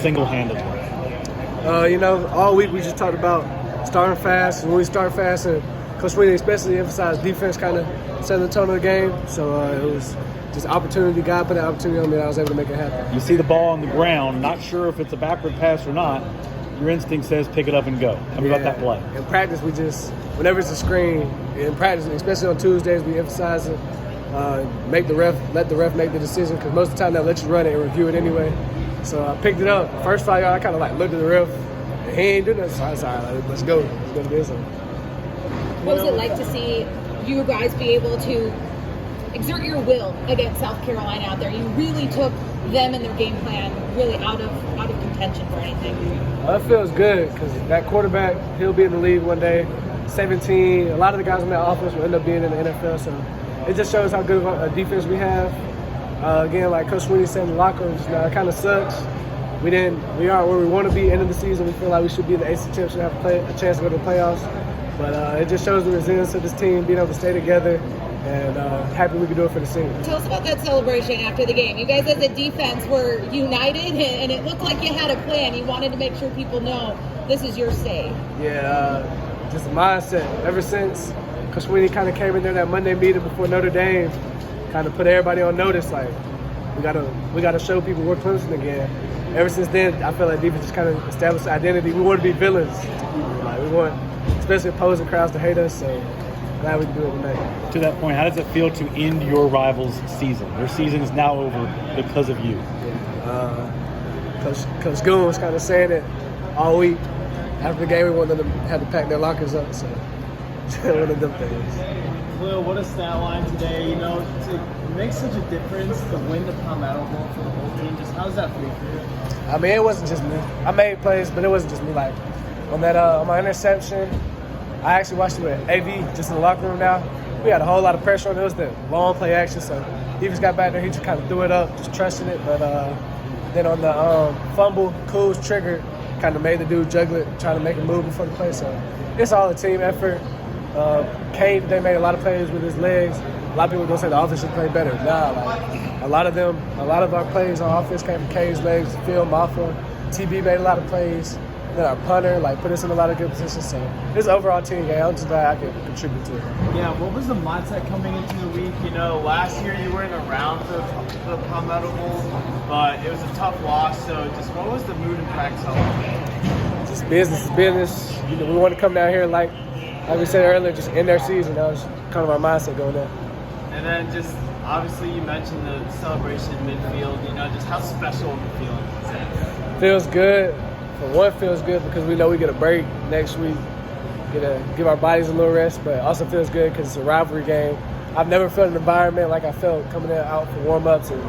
single-handedly? All week we just talked about starting fast. And when we start fast, and Coach Sweeney especially emphasized defense kind of setting the tone of the game. So it was just opportunity. God put an opportunity on me that I was able to make it happen. You see the ball on the ground, not sure if it's a backward pass or not. Your instinct says pick it up and go. Tell me about that play. In practice, we just, whenever it's a screen, in practice, especially on Tuesdays, we emphasize it. Let the ref make the decision, because most of the time they'll let you run it and review it anyway. So I picked it up. First 5 yards, I kind of looked at the ref, and he ain't doing nothing. So I was like, let's go. Let's go to this one. What was it like to see you guys be able to exert your will against South Carolina out there? You really took them and their game plan really out of contention for anything. It feels good, because that quarterback, he'll be in the league one day. 17. A lot of the guys on that offense will end up being in the NFL. So it just shows how good of a defense we have. Again, like Coach Sweeney said in the locker room, it kind of sucks. We aren't where we want to be end of the season. We feel like we should be in the ACC championship and have a chance to go to the playoffs. But it just shows the resilience of this team, being able to stay together, and happy we could do it for the team. Tell us about that celebration after the game. You guys as a defense were united, and it looked like you had a plan. You wanted to make sure people know this is your say. Yeah, just a mindset. Ever since Coach Sweeney kind of came in there that Monday meeting before Notre Dame, kind of put everybody on notice, like, we gotta show people we're Clemson again. Ever since then, I feel like defense just kind of established identity. We want to be villains to people. Like, we want, especially opposing crowds, to hate us. So glad we can do it tonight. To that point, how does it feel to end your rival's season? Their season is now over because of you. Coach Goon was kind of saying it all week. After the game, we wanted them to have to pack their lockers up. So one of them things. Khalil, what a stat line today. To make such a difference to win the Palmetto Bowl for the whole team. Just how does that feel for you? I mean, it wasn't just me. I made plays, but it wasn't just me. Like on my interception, I actually watched it with AV just in the locker room now. We had a whole lot of pressure on it. It was the long play action, so he just got back there. He just kind of threw it up, just trusting it. But then on the fumble, Cool's triggered, kind of made the dude juggle it, trying to make a move before the play. So it's all a team effort. Kane, they made a lot of plays with his legs. A lot of people are going to say the offense should play better. Nah, like, a lot of our plays on offense came from Kane's legs, Phil Maffa. TB made a lot of plays. Then our punter, put us in a lot of good positions. So this overall team game, I'm just glad I could contribute to it. Yeah, what was the mindset coming into the week? Last year you were in a round of the Palmetto Bowl, but it was a tough loss. So just what was the mood in practice? Just business is business. We want to come down here like we said earlier, just end their season. That was kind of our mindset going there. And then just obviously you mentioned the celebration in midfield. Just how special of a feeling is that? Feels good. For one, feels good because we know we get a break next week. Get to give our bodies a little rest, but also feels good because it's a rivalry game. I've never felt an environment like I felt coming out for warm-ups and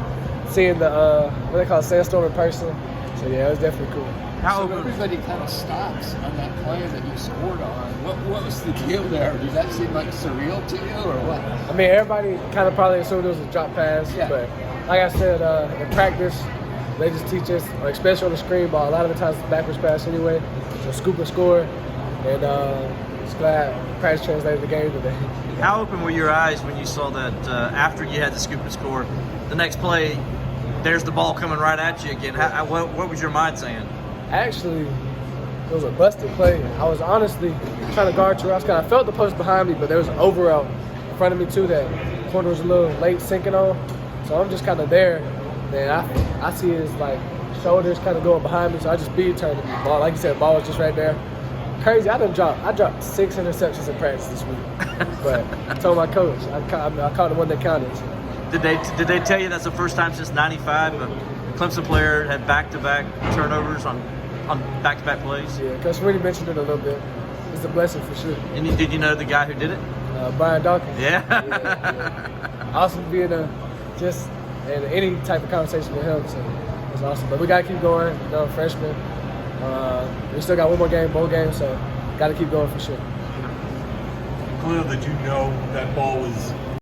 seeing the what they call sandstorm in person. So yeah, it was definitely cool. So everybody kind of stops on that play that you scored on. What was the deal there? Did that seem like surreal to you, or what? I mean, everybody kind of probably assumed it was a drop pass, but like I said, in practice, they just teach us, especially on the screen ball, a lot of the times it's backwards pass anyway, so scoop and score, and just glad practice translated the game today. How open were your eyes when you saw that after you had the scoop and score, the next play, there's the ball coming right at you again? What was your mind saying? Actually, it was a busted play. I was honestly trying to guard Terrell. I felt the post behind me, but there was an over out in front of me too that corner was a little late sinking on. So I'm just kind of there. Then I see his shoulders kind of going behind me, so I just speed turned the ball. Like you said, the ball was just right there. Crazy, I dropped 6 interceptions in practice this week. But I told my coach, I caught the one that counted. Did they tell you that's the first time since '95 a Clemson player had back-to-back turnovers on back-to-back plays? Yeah, Coach Sweeney mentioned it a little bit. It's a blessing for sure. And did you know the guy who did it? Brian Dawkins. Yeah. Awesome being just in any type of conversation with him, so it's awesome. But we got to keep going. Freshman. We still got one more game, bowl game, so got to keep going for sure. Khalil, did you know that ball was